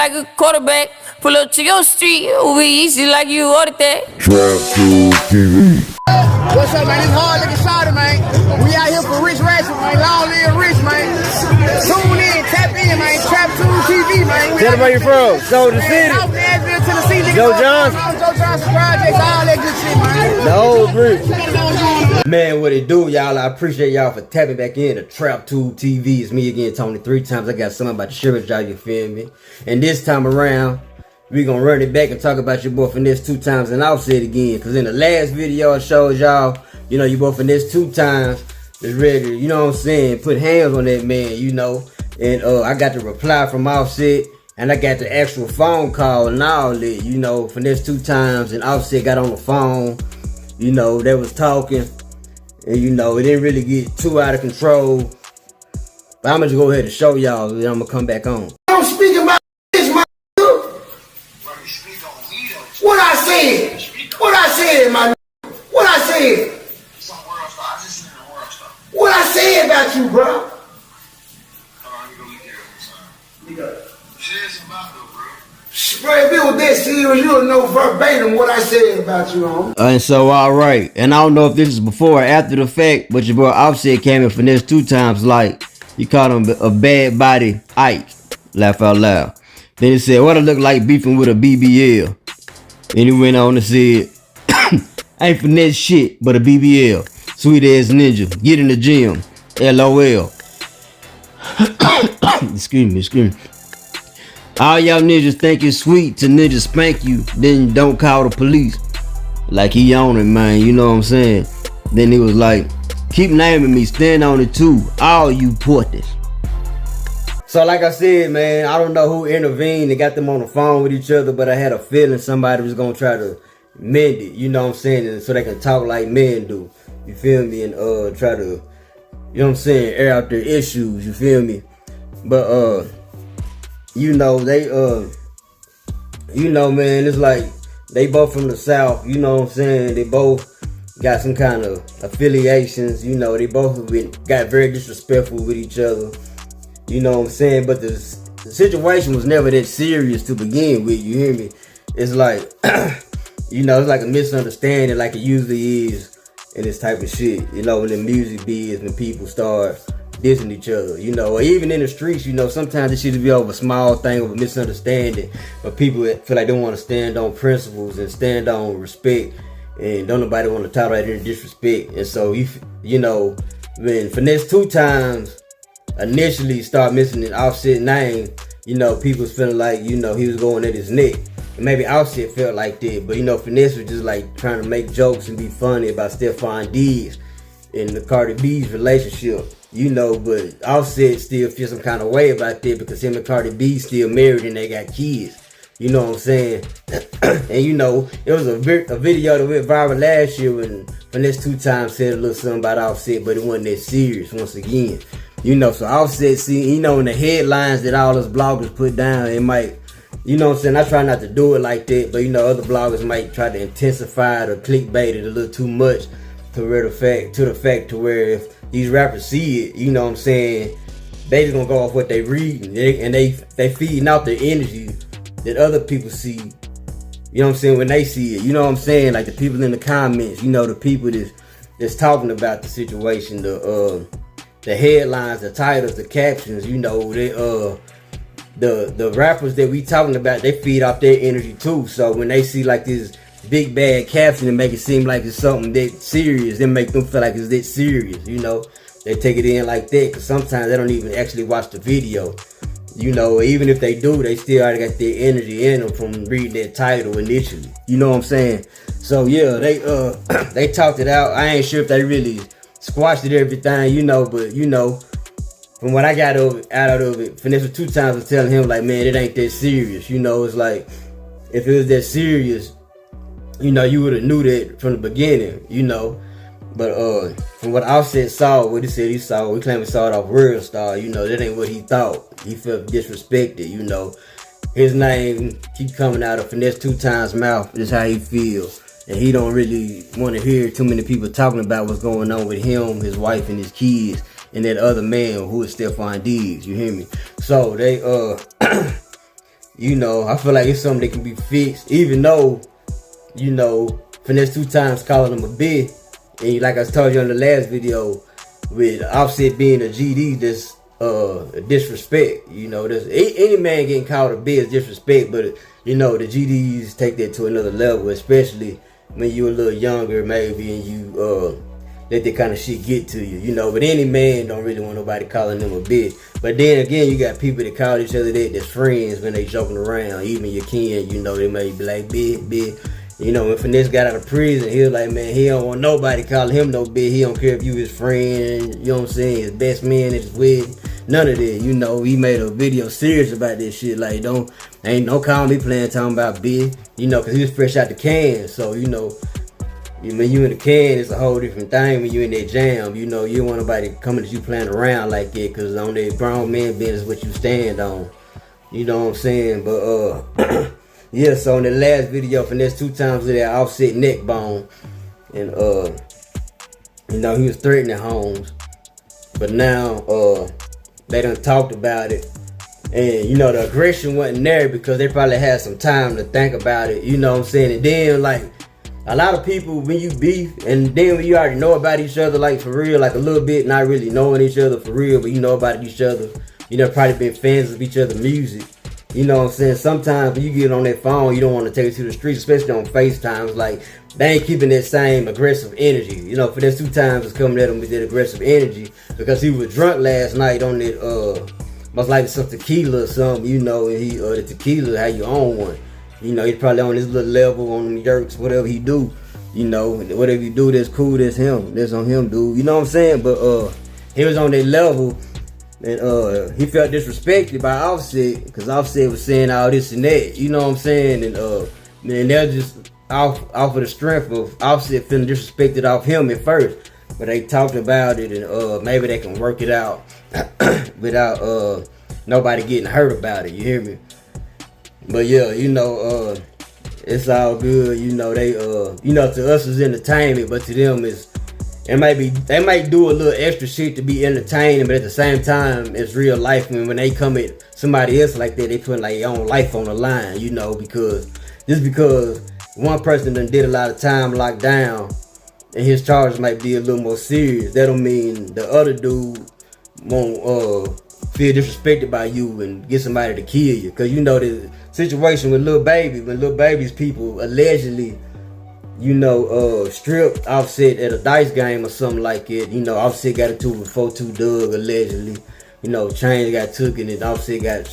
like a quarterback. Pull up to your street, over easy like you ordered that. Trap 2 TV. What's up, man? It's hard looking shorty, man. We out here for Rich Ratchet, man. Long live Rich, man. Tune in, tap in, man. Trap 2 TV, man. Tell them where you from. So the city. South Nashville, Tennessee. Joe Johnson. Joe Johnson Projects, all that good shit, man. The whole group. Man, what it do, y'all? I appreciate y'all for tapping back in to Trap 2 TV. It's me again, Tony. 3Tymes. I got something about to share with y'all, you feel me? And this time around, we gonna run it back and talk about your boy Finesse 2Tymes, and I'll say it again, because in the last video I showed y'all, you know, your boy Finesse 2Tymes is ready to, you know what I'm saying, put hands on that man, you know. And I got the reply from Offset, and I got the actual phone call and all that, you know. Finesse 2Tymes and Offset got on the phone, you know, they was talking, and you know, it didn't really get too out of control. But I'm gonna just go ahead and show y'all, and I'm gonna come back on. I'm speaking about this, my what I said, my what I said, what I said about you, bro. Bro, if it was that serious, you'll know verbatim what I said about you, homie. And so, alright, and I don't know if this is before or after the fact, but your boy Offset came in Finesse 2Tymes like, he called him a bad body Ike. Laugh out loud. Then he said, what I look like beefing with a BBL. And he went on and said, ain't finesse shit but a BBL. Sweet ass ninja. Get in the gym. LOL. Excuse me. All y'all ninjas think it's sweet to ninja spank you, then don't call the police. Like he on it, man. You know what I'm saying? Then he was like, keep naming me. Stand on it too. All you porters. So like I said, man, I don't know who intervened and got them on the phone with each other, but I had a feeling somebody was going to try to mend it, you know what I'm saying, so they can talk like men do, you feel me, and try to, you know what I'm saying, air out their issues, you feel me. But, you know, they, you know, man, it's like they both from the South, you know what I'm saying, they both got some kind of affiliations, you know, they both got very disrespectful with each other. You know what I'm saying? But the situation was never that serious to begin with, you hear me? It's like, you know, it's like a misunderstanding like it usually is in this type of shit. You know, when the music biz, when people start dissing each other, you know, or even in the streets, you know, sometimes it should be over a small thing, over misunderstanding. But people feel like they want to stand on principles and stand on respect, and don't nobody want to tolerate any disrespect. And so, you know, when Finesse 2Tymes initially start missing the Offset name, you know, people was feeling like, you know, he was going at his neck. And maybe Offset felt like that, but you know, Finesse was just like trying to make jokes and be funny about Stephon Diggs and the Cardi B's relationship, you know, but Offset still feels some kind of way about that because him and Cardi B still married and they got kids. You know what I'm saying? And you know, it was a video that went viral last year when Finesse 2Tymes said a little something about Offset, but it wasn't that serious once again. You know, so Offset, see, you know, in the headlines that all those bloggers put down, it might, you know what I'm saying, I try not to do it like that, but you know, other bloggers might try to intensify it or clickbait it a little too much to the fact to where if these rappers see it, you know what I'm saying, they just gonna go off what they read, and they feeding out their energy that other people see, you know what I'm saying, when they see it, you know what I'm saying, like the people in the comments, you know, the people that's talking about the situation, the headlines, the titles, the captions, you know, they the rappers that we talking about, they feed off their energy too. So when they see like this big bad caption and make it seem like it's something that serious, then make them feel like it's that serious, you know. They take it in like that, because sometimes they don't even actually watch the video. You know, even if they do, they still already got their energy in them from reading that title initially. You know what I'm saying? So yeah, they talked it out. I ain't sure if they really squashed it everything, you know, but you know, from what I got out of it, Finesse 2Tymes was telling him like, man, it ain't that serious. You know, it's like, if it was that serious, you know, you would have knew that from the beginning, you know. But from what Offset saw, what he said he saw, we claim he saw it off Real Star, you know, that ain't what he thought. He felt disrespected, you know. His name keep coming out of Finesse 2Tymes' mouth, just how he feels. And he don't really want to hear too many people talking about what's going on with him, his wife, and his kids, and that other man who is Stephon Diggs, you hear me? So they you know, I feel like it's something that can be fixed, even though, you know, Finesse 2Tymes calling him a bitch. And like I told you in the last video, with Offset being a GD, that's disrespect. You know, there's any man getting called a bitch is disrespect, but you know, the GDs take that to another level, especially when you're a little younger, maybe, and you let that kind of shit get to you, you know. But any man don't really want nobody calling them a bitch. But then again, you got people that call each other that's friends when they joking around. Even your kin, you know, they may be like, bitch. You know, when Finesse got out of prison, he was like, man, he don't want nobody calling him no bitch. He don't care if you his friend, you know what I'm saying, his best man at his wedding. None of that, you know. He made a video serious about this shit. Like, don't call me playing talking about bitch, you know, because he was fresh out the can. So, you know, when you in the can, it's a whole different thing. When you in that jam, you know, you don't want nobody coming at you playing around like that, because on that grown man business, what you stand on. You know what I'm saying? But, yeah, so in the last video, Finesse 2Tymes with that Offset neck bone. And, you know, he was threatening Holmes. But now, they done talked about it. And, you know, the aggression wasn't there because they probably had some time to think about it. You know what I'm saying? And then, like, a lot of people, when you beef, and then when you already know about each other, like, for real, like, a little bit, not really knowing each other for real, but you know about each other. You know, probably been fans of each other's music. You know what I'm saying? Sometimes when you get on that phone, you don't want to take it to the streets, especially on FaceTime. It's like, they ain't keeping that same aggressive energy. You know, for this 2Tymes is coming at him with that aggressive energy because he was drunk last night on that, most likely some tequila or something, you know, and he, the tequila, how you own one. You know, he's probably on his little level, on them yerks, whatever he do. You know, whatever he do that's cool, that's him. That's on him, dude. You know what I'm saying? But, he was on that level. And he felt disrespected by Offset because Offset was saying all this and that, you know what I'm saying? And man, they're just off of the strength of Offset feeling disrespected off him at first. But they talked about it, and maybe they can work it out without nobody getting hurt about it, you hear me? But yeah, you know, it's all good, you know. They you know, to us it's entertainment, but to them they might do a little extra shit to be entertaining, but at the same time, it's real life. When they come at somebody else like that, they put like their own life on the line, you know, because one person done did a lot of time locked down, and his charges might be a little more serious. That don't mean the other dude won't feel disrespected by you and get somebody to kill you. Cause you know the situation with Lil Baby, when Lil Baby's people allegedly, you know, stripped Offset at a dice game or something like it. You know, Offset got into it with 4-2 Doug, allegedly. You know, chains got took and Offset got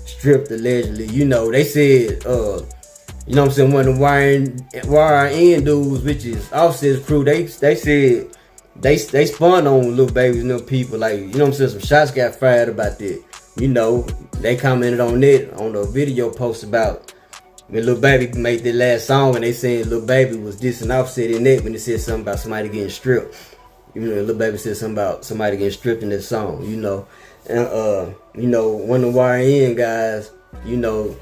stripped, allegedly. You know, they said, you know what I'm saying, one of the YRN dudes, which is Offset's crew, they said they spun on Lil Baby's and them people. Like, you know what I'm saying, some shots got fired about that. You know, they commented on that on a video post about when Lil Baby made that last song, and they saying Lil Baby was dissing Offset in that when they said something about somebody getting stripped. You know, Lil Baby said something about somebody getting stripped in that song, you know. And you know, one of the YN guys, you know,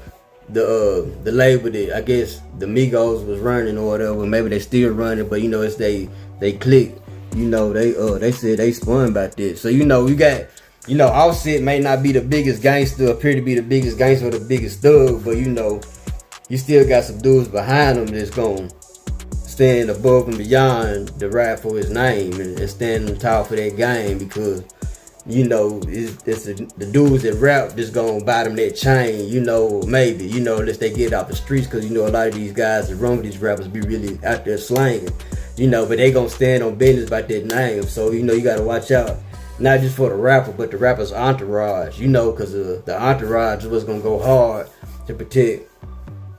the label that I guess the Migos was running or whatever, maybe they still running, but you know, it's they clicked. You know, they said they spun about this. So you know, we got, you know, Offset may not be the biggest gangster, appear to be the biggest gangster or the biggest thug, but you know, you still got some dudes behind him that's gonna stand above and beyond the rap for his name and stand tall for that game, because you know it's the dudes that rap just gonna buy them that chain, you know, maybe, you know, unless they get out the streets, because you know a lot of these guys that run with these rappers be really out there slanging, you know, but they gonna stand on business about that name. So you know, you gotta watch out, not just for the rapper, but the rapper's entourage, you know, because the entourage was gonna go hard to protect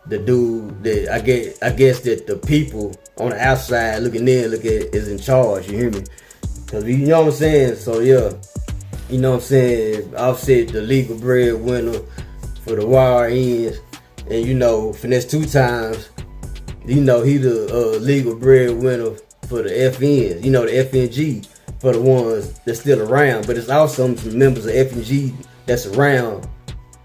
the dude that I guess that the people on the outside looking in look at is in charge, you hear me? Because you know what I'm saying? So yeah, you know what I'm saying, Offset the legal breadwinner for the YRNs, and you know, Finesse 2Tymes, you know, he the legal breadwinner for the FNs, you know, the FNG for the ones that's still around, but it's also some members of FNG that's around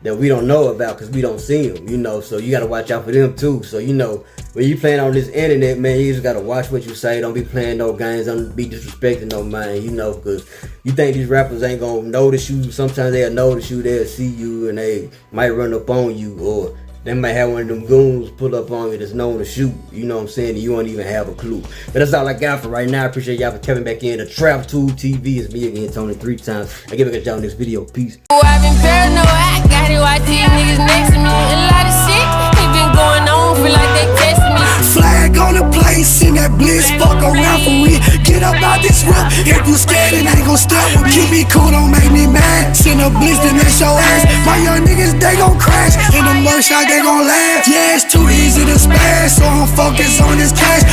that we don't know about because we don't see them, you know. So you gotta watch out for them too. So you know, when you playing on this internet, man, you just gotta watch what you say. Don't be playing no games. Don't be disrespecting no man, you know, because you think these rappers ain't gonna notice you. Sometimes they'll notice you, they'll see you, and they might run up on you, or they might have one of them goons pull up on you that's known to shoot. You know what I'm saying? And you won't even have a clue. But that's all I got for right now. I appreciate y'all for coming back in. The Trap Tool TV is me again, Tony, 3Tymes. I give it a y'all next video. Peace. Oh, I've been paranoid, I got it, why these niggas next to me. A lot of shit, it been going on, feel like they testing me. Flag on the place, in that bliss, fuck around for me. Get up out this whip, if you scared it ain't gon' step with me. Keep me cool, don't make me mad. Send a blitz, then that's your ass. My young niggas, they gon' crash. In the merch shot, they gon' laugh. Yeah, it's too easy to spaz, so I'm focused on this cash.